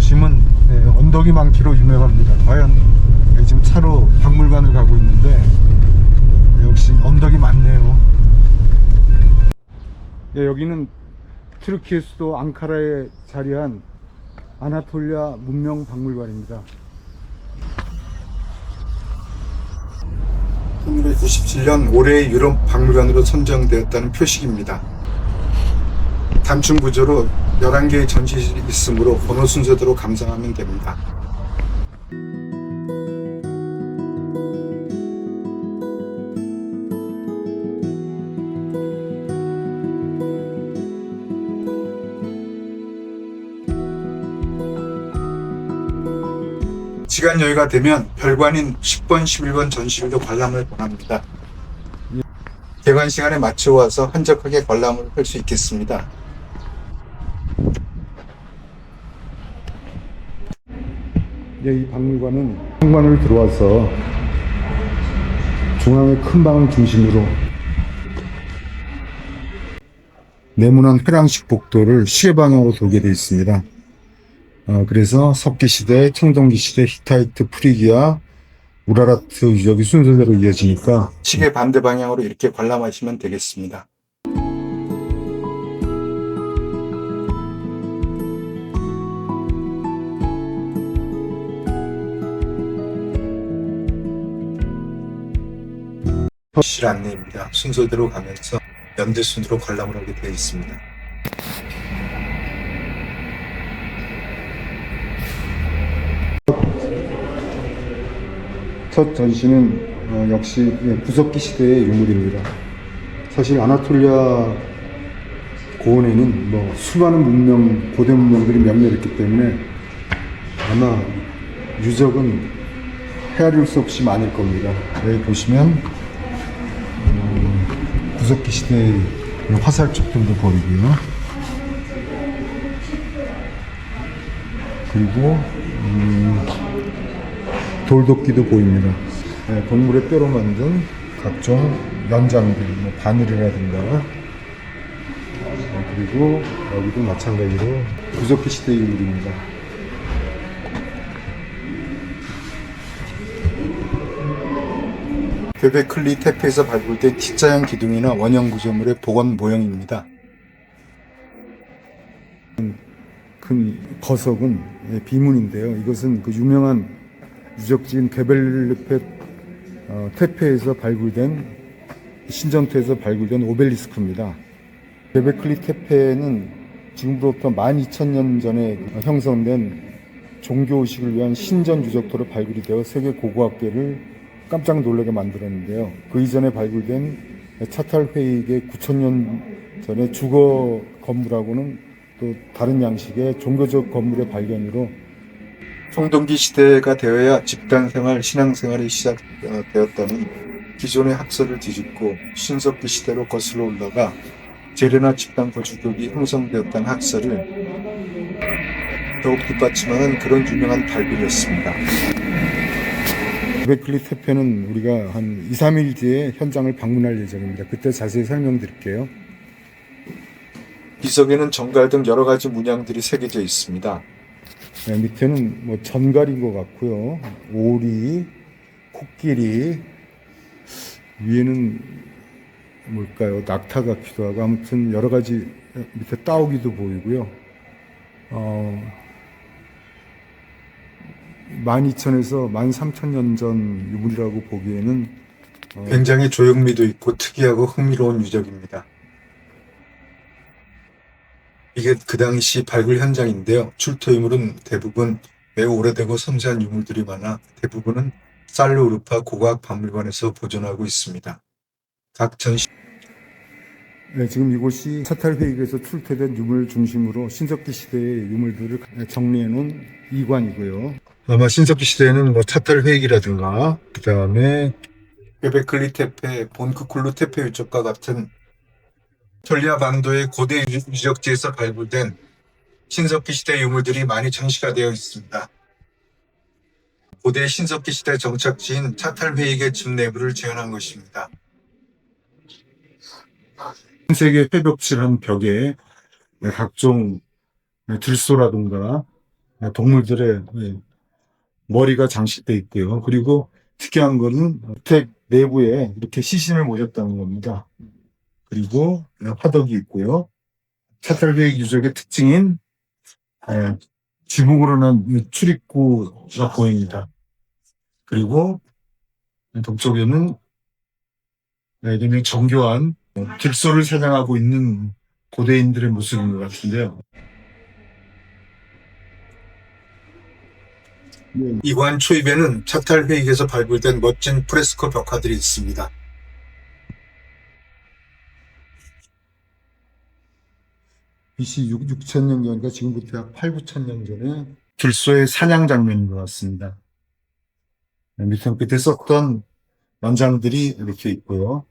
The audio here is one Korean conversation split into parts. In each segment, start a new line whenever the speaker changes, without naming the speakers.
도심은 언덕이 많기로 유명합니다. 과연 지금 차로 박물관을 가고 있는데 역시 언덕이 많네요. 여기는 튀르키예 수도 앙카라에 자리한 아나톨리아 문명 박물관입니다. 1997년 올해의 유럽 박물관으로 선정되었다는 표식입니다. 단층 구조로 11개의 전시실이 있으므로 번호 순서대로 감상하면 됩니다. 시간 여유가 되면 별관인 10번, 11번 전시실도 관람을 권합니다. 개관 시간에 맞춰 와서 한적하게 관람을 할 수 있겠습니다. 이 박물관을 들어와서 중앙의 큰 방을 중심으로 네모난 회랑식 복도를 시계 방향으로 돌게 되어 있습니다. 그래서 석기시대, 청동기시대, 히타이트, 프리기아, 우라라트 유적이 순서대로 이어지니까 시계 반대 방향으로 이렇게 관람하시면 되겠습니다. 실 안내입니다. 순서대로 가면서 연대순으로 관람을 하게 되어 있습니다. 첫 전시는 역시 구석기 시대의 유물입니다. 사실 아나톨리아 고원에는 수많은 문명, 고대 문명들이 명렬했기 때문에 아마 유적은 헤아릴 수 없이 많을 겁니다. 여기 보시면 구석기 시대의 화살촉들도 보이고요. 그리고 돌도끼도 보입니다. 동물의 뼈로 만든 각종 연장들, 바늘이라든가, 그리고 여기도 마찬가지로 구석기 시대의 유물입니다. gö베클리 테페에서 발굴된 T자형 기둥이나 원형 구조물의 복원 모형입니다. 큰 거석은 비문인데요. 이것은 그 유명한 유적지인 게벨리페 테페에서 발굴된 신전투에서 발굴된 오벨리스크입니다. gö베클리 테페는 지금부터 12,000년 전에 형성된 종교의식을 위한 신전 유적토로 발굴이 되어 세계 고고학계를 깜짝 놀라게 만들었는데요. 그 이전에 발굴된 차탈회익의 9,000년 전에 주거 건물하고는 또 다른 양식의 종교적 건물의 발견으로 청동기 시대가 되어야 집단생활, 신앙생활이 시작되었다는 기존의 학설을 뒤집고 신석기 시대로 거슬러 올라가 재래나 집단 거주국이 형성되었다는 학설을 더욱 뒷받침하는 그런 유명한 발굴이었습니다. gö베클리 테페는 우리가 한 2, 3일 뒤에 현장을 방문할 예정입니다. 그때 자세히 설명드릴게요. 비석에는 정갈 등 여러 가지 문양들이 새겨져 있습니다. 밑에는 전갈인 것 같고요. 오리, 코끼리, 위에는 뭘까요? 낙타 같기도 하고, 아무튼 여러 가지, 밑에 따오기도 보이고요. 12,000에서 13,000년 전 유물이라고 보기에는 굉장히 조형미도 있고 특이하고 흥미로운 유적입니다. 이게 그 당시 발굴 현장인데요. 출토 유물은 대부분 매우 오래되고 섬세한 유물들이 많아 대부분은 살르우르파 고고학 박물관에서 보존하고 있습니다. 각 전시 지금 이곳이 차탈회익에서 출토된 유물 중심으로 신석기 시대의 유물들을 정리해 놓은 이관이고요. 아마 신석기 시대에는 차탈회익이라든가 그 다음에 gö베클리 테페, 본크쿨루 테페 유적과 같은 톨리아 반도의 고대 유적지에서 발굴된 신석기 시대 유물들이 많이 전시가 되어 있습니다. 고대 신석기 시대 정착지인 차탈회익의 집 내부를 재현한 것입니다. 흰색의 회벽칠한 벽에 각종 들소라든가 동물들의 머리가 장식돼 있고요. 그리고 특이한 거는 주택 내부에 이렇게 시신을 모셨다는 겁니다. 그리고 화덕이 있고요. 차탈백 유적의 특징인 지붕으로는 출입구가 보입니다. 그리고 동쪽에는 굉장히 정교한 들소를 사냥하고 있는 고대인들의 모습인 것 같은데요. 이관 초입에는 차탈회익에서 발굴된 멋진 프레스코 벽화들이 있습니다. BC 6,000년 전이니까 지금부터 약 8, 9천 년 전에 들소의 사냥 장면인 것 같습니다. 밑에 끝에 썼던 만장들이 이렇게 있고요.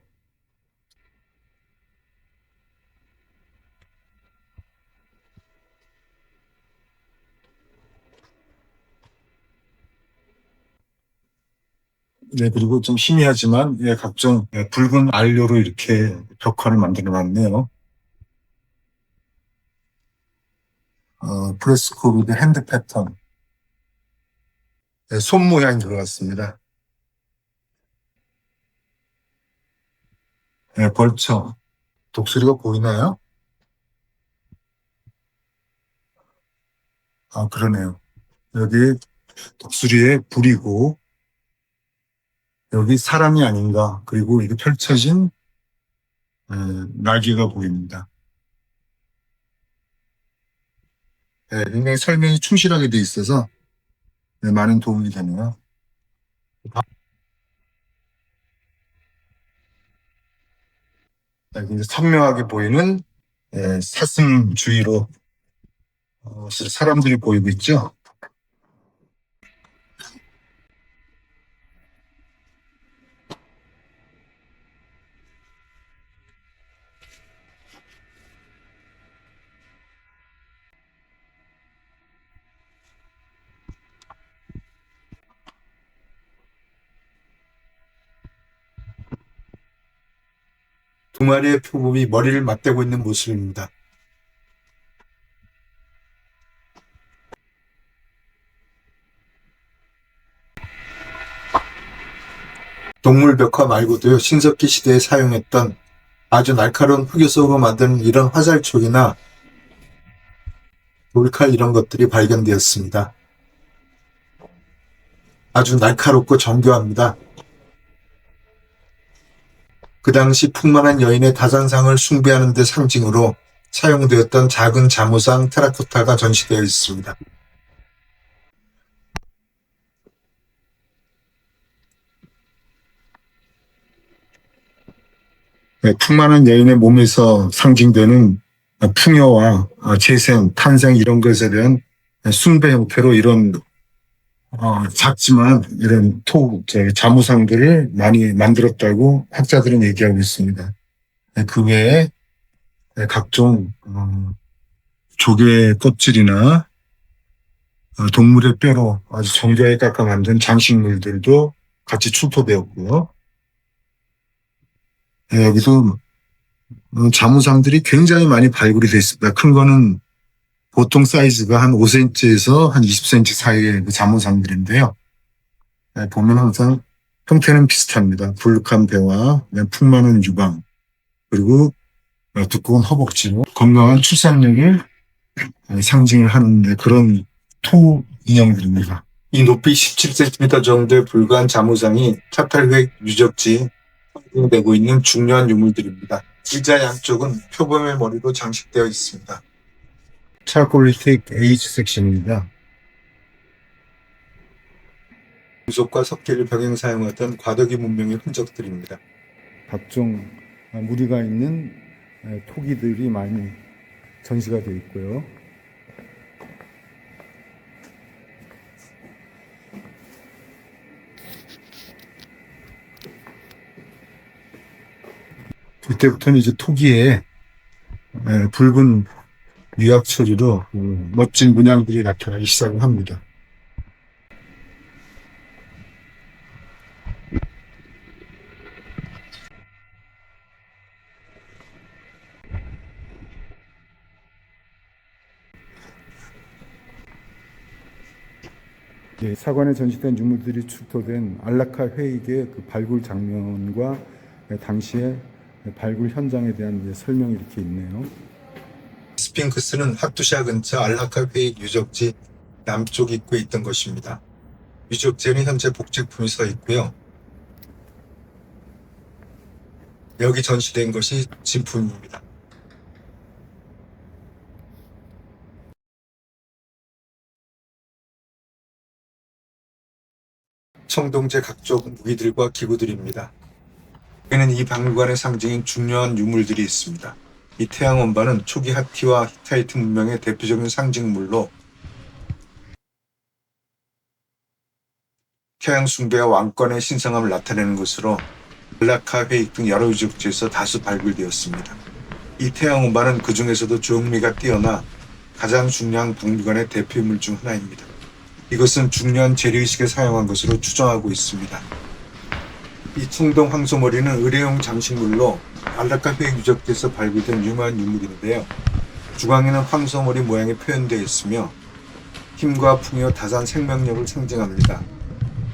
네, 그리고 좀 희미하지만, 각종 붉은 안료로 이렇게 벽화를 만들어 놨네요. 프레스코 위드 핸드 패턴. 손 모양이 들어갔습니다. 벌쳐. 독수리가 보이나요? 아, 그러네요. 여기 독수리의 불이고, 여기 사람이 아닌가. 그리고 이게 펼쳐진 날개가 보입니다. 굉장히 설명이 충실하게 돼 있어서 많은 도움이 되네요. 굉장히 선명하게 보이는 사슴 주위로 사람들이 보이고 있죠. 두 마리의 표범이 머리를 맞대고 있는 모습입니다. 동물 벽화 말고도요, 신석기 시대에 사용했던 아주 날카로운 흑요석으로 만든 이런 화살촉이나 돌칼 이런 것들이 발견되었습니다. 아주 날카롭고 정교합니다. 그 당시 풍만한 여인의 다산상을 숭배하는 데 상징으로 사용되었던 작은 자무상 테라코타가 전시되어 있습니다. 풍만한 여인의 몸에서 상징되는 풍요와 재생, 탄생 이런 것에 대한 숭배 형태로 이런 작지만 이런 자무상들을 많이 만들었다고 학자들은 얘기하고 있습니다. 그 외에 각종 조개 껍질이나 동물의 뼈로 아주 정교하게 깎아 만든 장식물들도 같이 출토되었고요. 여기서 자무상들이 굉장히 많이 발굴이 됐습니다. 큰 거는 보통 사이즈가 한 5cm에서 한 20cm 사이의 그 자무상들인데요. 보면 항상 형태는 비슷합니다. 불룩한 배와 풍만한 유방, 그리고 두꺼운 허벅지로 건강한 출산력을 상징을 하는 그런 토 인형들입니다. 이 높이 17cm 정도에 불과한 자무상이 차탈백 유적지에 되고 있는 중요한 유물들입니다. 의자 양쪽은 표범의 머리로 장식되어 있습니다. 찰콜리틱 에이지 섹션입니다. 금속과 석기를 병행 사용하던 과도기 문명의 흔적들입니다. 각종 무늬가 있는 토기들이 많이 전시가 되어 있고요. 이때부터는 이제 토기에 붉은 유약 처리로 멋진 문양들이 나타나기 시작을 합니다. 예, 사관에 전시된 유물들이 출토된 안라카 회익의 그 발굴 장면과 당시의 발굴 현장에 대한 설명이 이렇게 있네요. 스핑크스는 하투샤 근처 알라카 회익 유적지 남쪽 입구에 있던 것입니다. 유적지에는 현재 복제품이 서 있고요. 여기 전시된 것이 진품입니다. 청동제 각종 무기들과 기구들입니다. 여기는 이 박물관의 상징인 중요한 유물들이 있습니다. 이 태양 원반은 초기 하티와 히타이트 문명의 대표적인 상징물로 태양 숭배와 왕권의 신성함을 나타내는 것으로 알라카 회익 등 여러 유적지에서 다수 발굴되었습니다. 이 태양 원반은 그 중에서도 조형미가 뛰어나 가장 중요한 박물관의 대표인물 중 하나입니다. 이것은 중요한 재래의식에 사용한 것으로 추정하고 있습니다. 이 청동 황소머리는 의뢰용 장식물로 알라카 회익 유적지에서 발굴된 유명한 유물인데요. 중앙에는 황소머리 모양이 표현되어 있으며 힘과 풍요, 다산 생명력을 상징합니다.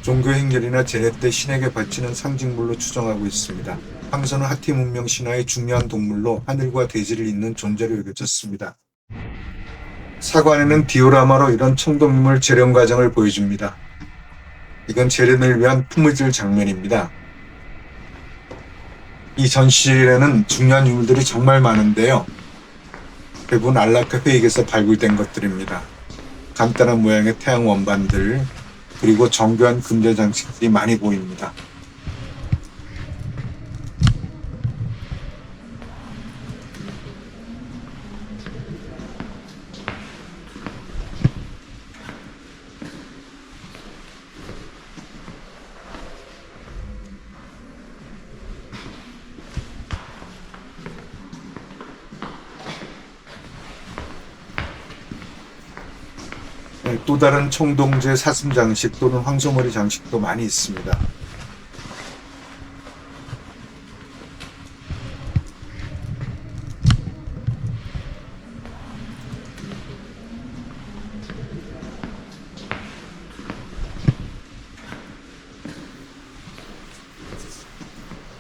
종교 행렬이나 제례 때 신에게 바치는 상징물로 추정하고 있습니다. 황소는 하티 문명 신화의 중요한 동물로 하늘과 대지를 잇는 존재로 여겨졌습니다. 사관에는 디오라마로 이런 청동유물 재련 과정을 보여줍니다. 이건 재련을 위한 품의질 장면입니다. 이 전시실에는 중요한 유물들이 정말 많은데요. 대부분 안라카 회익에서 발굴된 것들입니다. 간단한 모양의 태양 원반들, 그리고 정교한 금제 장식들이 많이 보입니다. 또 다른 청동제 사슴 장식 또는 황소머리 장식도 많이 있습니다.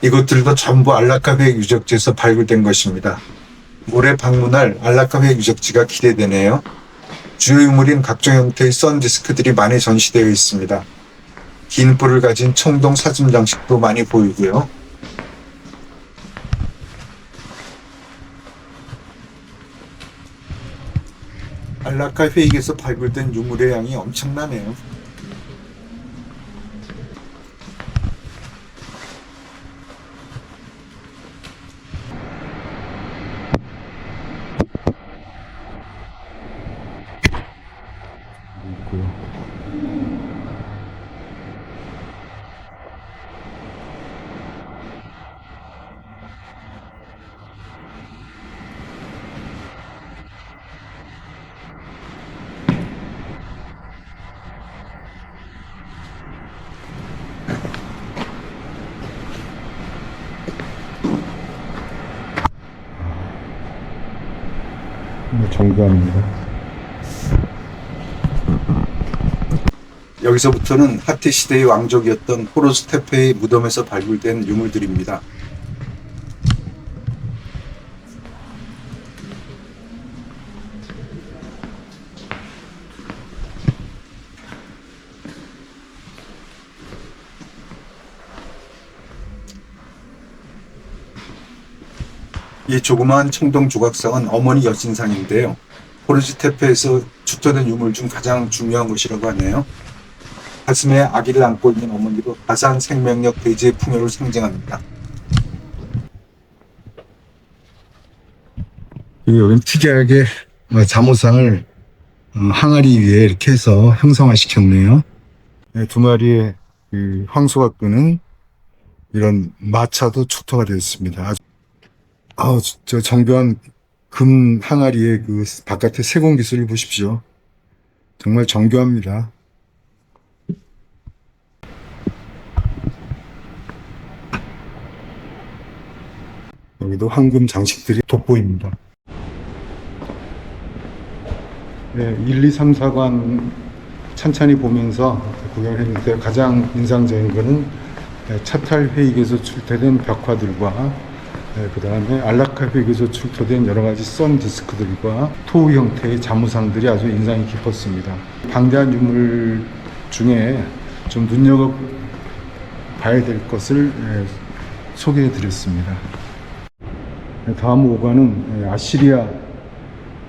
이것들도 전부 알라카 회익 유적지에서 발굴된 것입니다. 올해 방문할 알라카 회익 유적지가 기대되네요. 주요 유물인 각종 형태의 썬디스크들이 많이 전시되어 있습니다. 긴 뿔을 가진 청동 사슴 장식도 많이 보이고요. 알라카 회익에서 발굴된 유물의 양이 엄청나네요. 정교합니다. 여기서부터는 하티 시대의 왕족이었던 호로스테페의 무덤에서 발굴된 유물들입니다. 이 조그마한 청동 조각상은 어머니 여신상인데요. 호르지테페에서 출토된 유물 중 가장 중요한 것이라고 하네요. 가슴에 아기를 안고 있는 어머니로 가산 생명력 대지의 풍요를 상징합니다. 여기는 특이하게 자모상을 항아리 위에 이렇게 해서 형상화시켰네요. 두 마리의 황소가 끄는 이런 마차도 출토가 되어 있습니다. 저 정교한 금 항아리의 그 바깥의 세공 기술을 보십시오. 정말 정교합니다. 여기도 황금 장식들이 돋보입니다. 네, 1, 2, 3, 4관 천천히 보면서 구경을 했는데 가장 인상적인 거는 차탈 회익에서 출토된 벽화들과 그 다음에 알라카 회익에서 출토된 여러 가지 선 디스크들과 토 형태의 자무상들이 아주 인상이 깊었습니다. 방대한 유물 중에 좀 눈여겨봐야 될 것을 소개해 드렸습니다. 다음 5관은 아시리아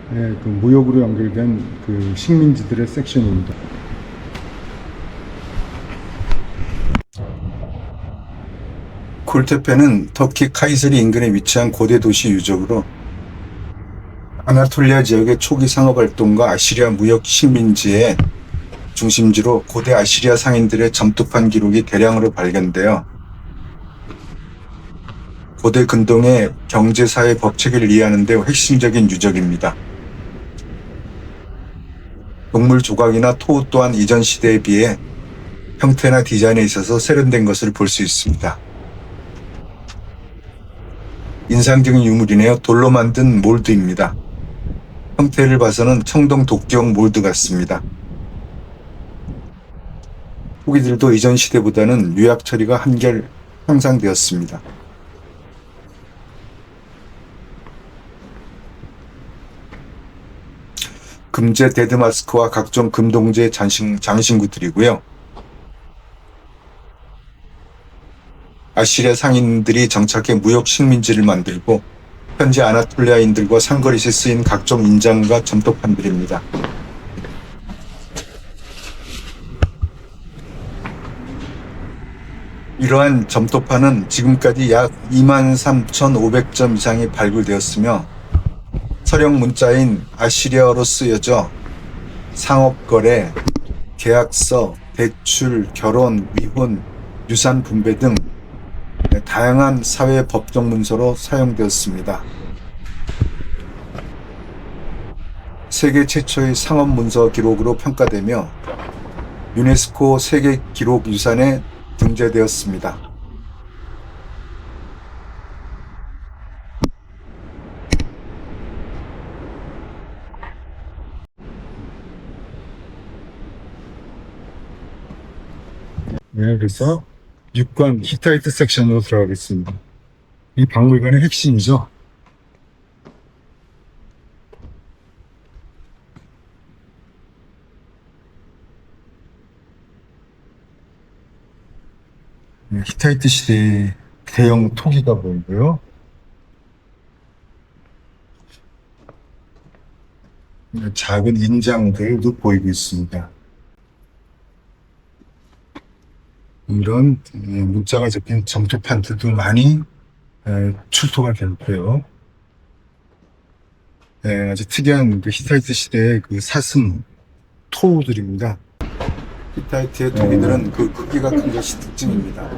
그 무역으로 연결된 그 식민지들의 섹션입니다. 콜테페는 터키 카이세리 인근에 위치한 고대 도시 유적으로 아나톨리아 지역의 초기 상업활동과 아시리아 무역 식민지의 중심지로 고대 아시리아 상인들의 점토판 기록이 대량으로 발견되어 고대 근동의 경제사회 법체계를 이해하는 데 핵심적인 유적입니다. 동물 조각이나 토 또한 이전 시대에 비해 형태나 디자인에 있어서 세련된 것을 볼 수 있습니다. 인상적인 유물이네요. 돌로 만든 몰드입니다. 형태를 봐서는 청동 도끼형 몰드 같습니다. 후기들도 이전 시대보다는 유약 처리가 한결 향상되었습니다. 금제 데드마스크와 각종 금동제 장신구들이고요. 아시리아 상인들이 정착해 무역 식민지를 만들고 현재 아나톨리아인들과 상거리에 쓰인 각종 인장과 점토판들입니다. 이러한 점토판은 지금까지 약 23,500점 이상이 발굴되었으며 서령 문자인 아시리아어로 쓰여져 상업거래, 계약서, 대출, 결혼, 위혼, 유산 분배 등 다양한 사회 법정 문서로 사용되었습니다. 세계 최초의 상업 문서 기록으로 평가되며 유네스코 세계 기록 유산에 등재되었습니다. 네, 그래서 6관 히타이트 섹션으로 들어가겠습니다. 이 박물관의 핵심이죠. 네, 히타이트 시대의 대형 토기가 보이고요. 작은 인장들도 보이고 있습니다. 이런 문자가 적힌 점토판들도 많이 출토가 됐고요. 아주 특이한 그 히타이트 시대의 그 사슴 토들입니다. 히타이트의 토기들은 그 크기가 큰 것이 특징입니다.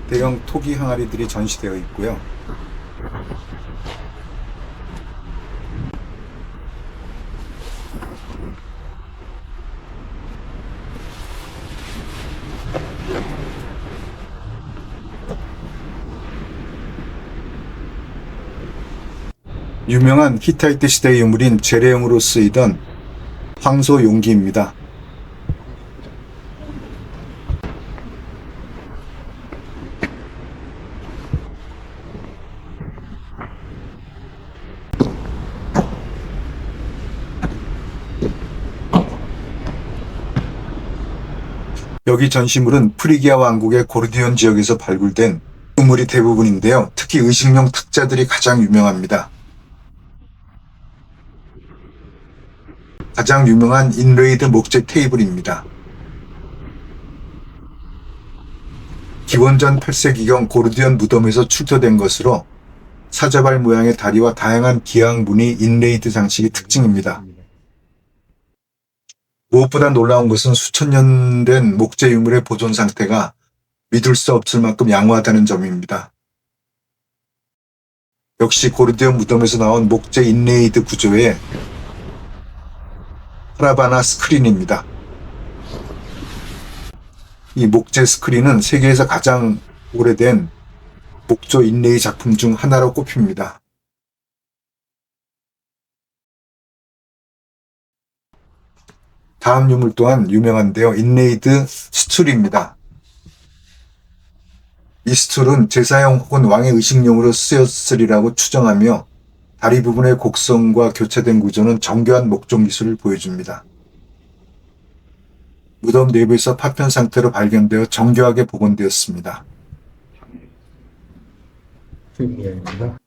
대형 토기 항아리들이 전시되어 있고요. 유명한 히타이트 시대 유물인 재래용으로 쓰이던 황소 용기입니다. 여기 전시물은 프리기아 왕국의 고르디온 지역에서 발굴된 유물이 대부분인데요. 특히 의식용 탁자들이 가장 유명합니다. 가장 유명한 인레이드 목재 테이블입니다. 기원전 8세기경 고르디온 무덤에서 출토된 것으로 사자발 모양의 다리와 다양한 기항 무늬 인레이드 장식이 특징입니다. 무엇보다 놀라운 것은 수천 년 된 목재 유물의 보존 상태가 믿을 수 없을 만큼 양호하다는 점입니다. 역시 고르디온 무덤에서 나온 목재 인레이드 구조의 파라바나 스크린입니다. 이 목재 스크린은 세계에서 가장 오래된 목조 인레이 작품 중 하나로 꼽힙니다. 다음 유물 또한 유명한데요. 인레이드 스툴입니다. 이 스툴은 제사용 혹은 왕의 의식용으로 쓰였으리라고 추정하며 다리 부분의 곡선과 교차된 구조는 정교한 목종 기술을 보여줍니다. 무덤 내부에서 파편 상태로 발견되어 정교하게 복원되었습니다. 모양입니다.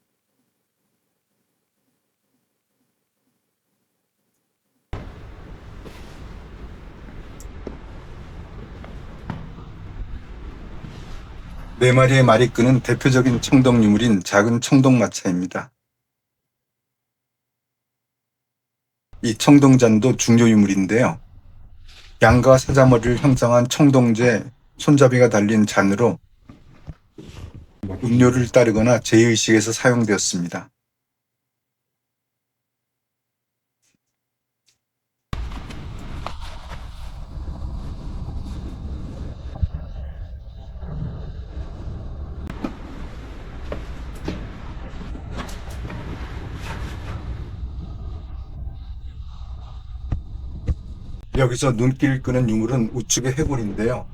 네 마리의 말이 끄는 대표적인 청동 유물인 작은 청동마차입니다. 이 청동잔도 중요 유물인데요. 양과 사자머리를 형상한 청동제 손잡이가 달린 잔으로 음료를 따르거나 제의식에서 사용되었습니다. 여기서 눈길을 끄는 유물은 우측의 해골인데요.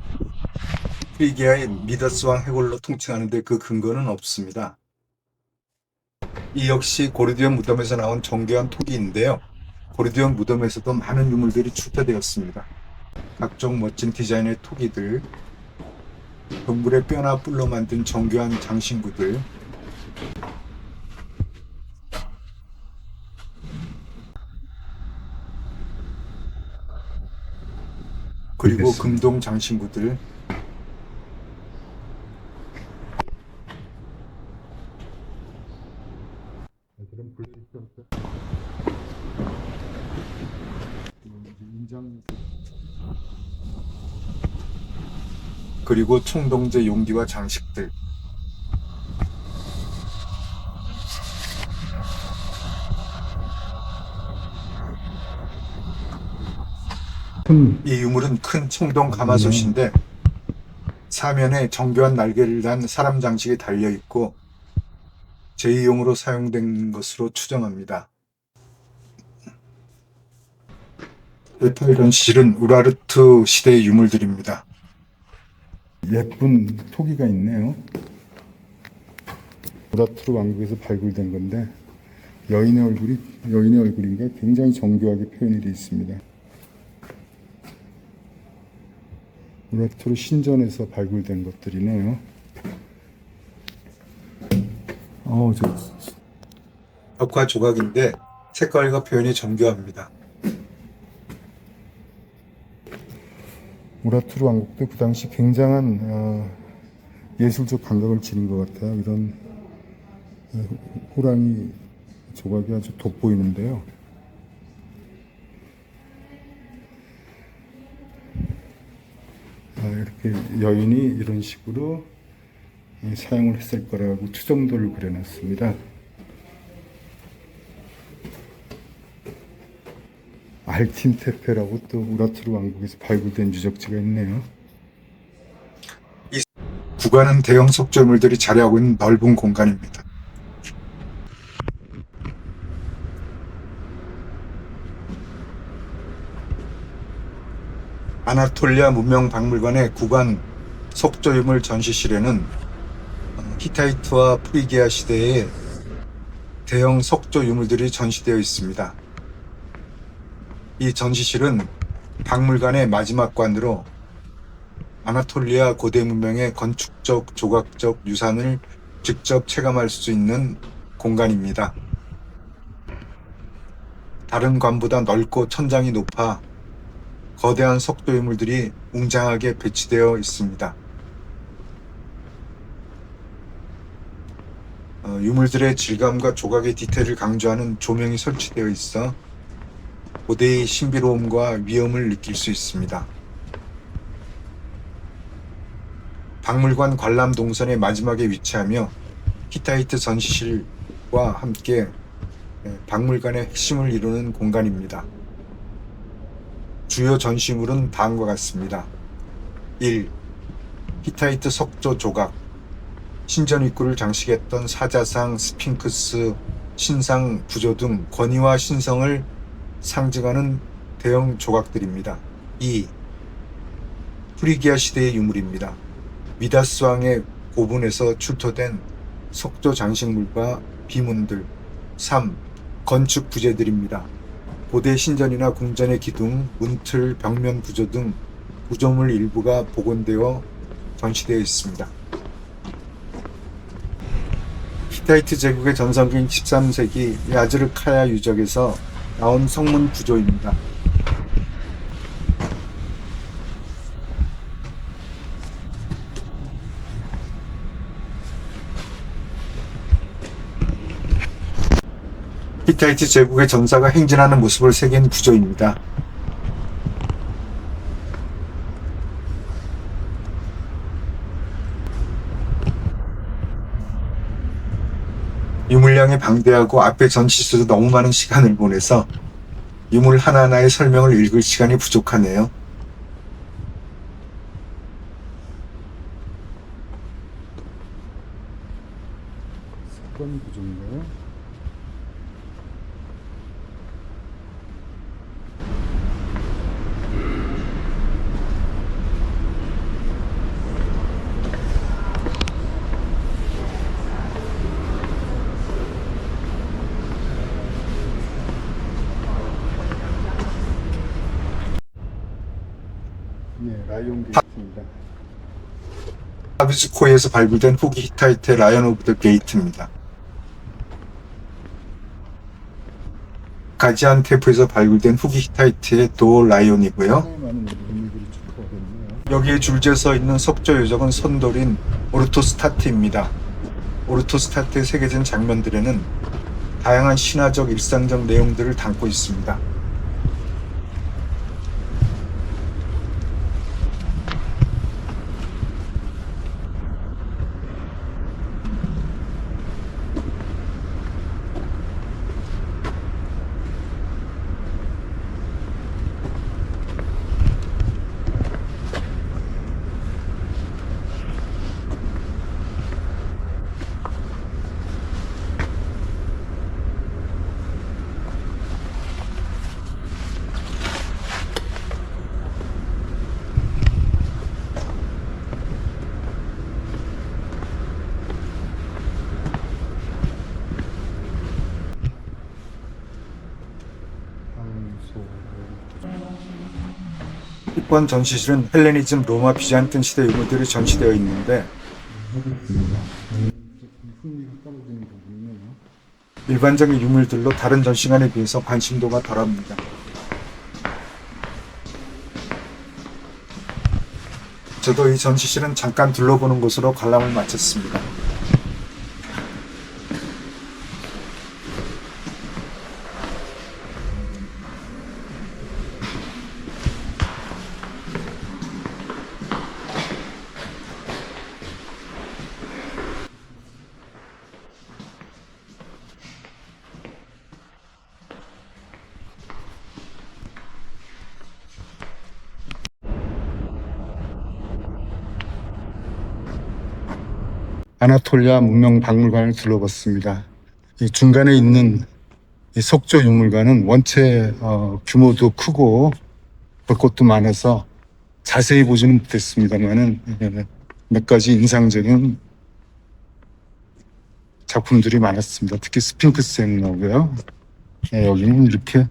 프리기아의 미다스 왕 해골로 통칭하는데 그 근거는 없습니다. 이 역시 고르디언 무덤에서 나온 정교한 토기인데요. 고르디언 무덤에서도 많은 유물들이 출토되었습니다. 각종 멋진 디자인의 토기들, 동물의 뼈나 뿔로 만든 정교한 장신구들, 그리고 금동 장신구들, 그리고 청동제 용기와 장식들, 이 유물은 큰 청동 가마솥인데 사면에 정교한 날개를 단 사람 장식이 달려있고 제의용으로 사용된 것으로 추정합니다. 이런 실은 우라르트 시대의 유물들입니다. 예쁜 토기가 있네요. 우라르트 왕국에서 발굴된 건데 여인의 얼굴인가 굉장히 정교하게 표현이 되어 있습니다. 우라르트 신전에서 발굴된 것들이네요. 벽화 조각인데 색깔과 표현이 정교합니다. 우라르트 왕국도 그 당시 굉장한 예술적 감각을 지닌 것 같아요. 이런 호랑이 조각이 아주 돋보이는데요. 이렇게 여인이 이런 식으로 사용을 했을 거라고 추정도를 그려놨습니다. 알틴테페라고 또 우라르트 왕국에서 발굴된 유적지가 있네요. 이 구간은 대형 석조물들이 자리하고 있는 넓은 공간입니다. 아나톨리아 문명박물관의 구간 석조유물 전시실에는 히타이트와 프리기아 시대의 대형 석조 유물들이 전시되어 있습니다. 이 전시실은 박물관의 마지막 관으로 아나톨리아 고대 문명의 건축적, 조각적 유산을 직접 체감할 수 있는 공간입니다. 다른 관보다 넓고 천장이 높아 거대한 석조 유물들이 웅장하게 배치되어 있습니다. 유물들의 질감과 조각의 디테일을 강조하는 조명이 설치되어 있어 고대의 신비로움과 위엄을 느낄 수 있습니다. 박물관 관람 동선의 마지막에 위치하며 히타이트 전시실과 함께 박물관의 핵심을 이루는 공간입니다. 주요 전시물은 다음과 같습니다. 1. 히타이트 석조 조각. 신전 입구를 장식했던 사자상, 스핑크스, 신상, 부조 등 권위와 신성을 상징하는 대형 조각들입니다. 2. 프리기아 시대의 유물입니다. 미다스 왕의 고분에서 출토된 석조 장식물과 비문들. 3. 건축 부재들입니다. 고대 신전이나 궁전의 기둥, 문틀, 벽면 구조 등 구조물 일부가 복원되어 전시되어 있습니다. 히타이트 제국의 전성기인 13세기 야즈르카야 유적에서 나온 성문 구조입니다. 히타이트 제국의 전사가 행진하는 모습을 새긴 구조입니다. 유물량이 방대하고 앞에 전시실에서 너무 많은 시간을 보내서 유물 하나하나의 설명을 읽을 시간이 부족하네요.
사건 구조인가요? 네, 라이온 게이트입니다.
하비스코이에서 발굴된 후기 히타이트의 라이언 오브 더 게이트입니다. 가지안테프에서 발굴된 후기 히타이트의 도어 라이온이고요.
많은 유물들이 출토가 됐네요.
여기에 줄지어 서 있는 석조 요정은 선돌인 오르토스타트입니다. 오르토스타트의 새겨진 장면들에는 다양한 신화적 일상적 내용들을 담고 있습니다. 이번 전시실은 헬레니즘, 로마, 비잔틴 시대 유물들이 전시되어 있는데
흥미가 떨어지는 부분이네요.
일반적인 유물들로 다른 전시관에 비해서 관심도가 덜합니다. 저도 이 전시실은 잠깐 둘러보는 곳으로 관람을 마쳤습니다.
아나톨리아 문명박물관을 둘러봤습니다. 이 중간에 있는 이 석조 유물관은 원체 규모도 크고 볼 것도 많아서 자세히 보지는 못했습니다만은 몇 가지 인상적인 작품들이 많았습니다. 특히 스핑크스 나오고요. 여기는 이렇게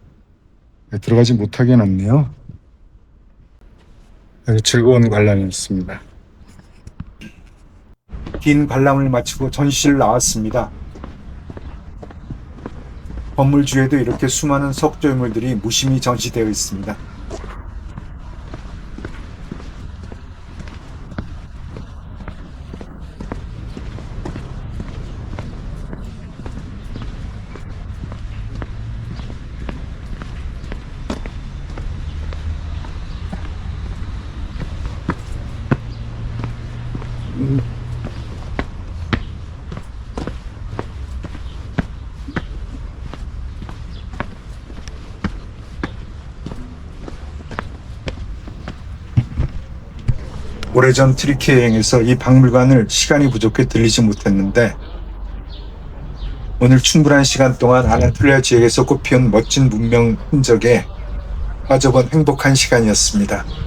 들어가지 못하게 해놨네요. 아주 즐거운 관람이었습니다.
긴 관람을 마치고 전시실 나왔습니다. 건물 주에도 이렇게 수많은 석조 유물들이 무심히 전시되어 있습니다. 오래전 트리키 여행에서 이 박물관을 시간이 부족해 들리지 못했는데 오늘 충분한 시간 동안 아나톨리아 지역에서 꽃피운 멋진 문명 흔적에 마저본 행복한 시간이었습니다.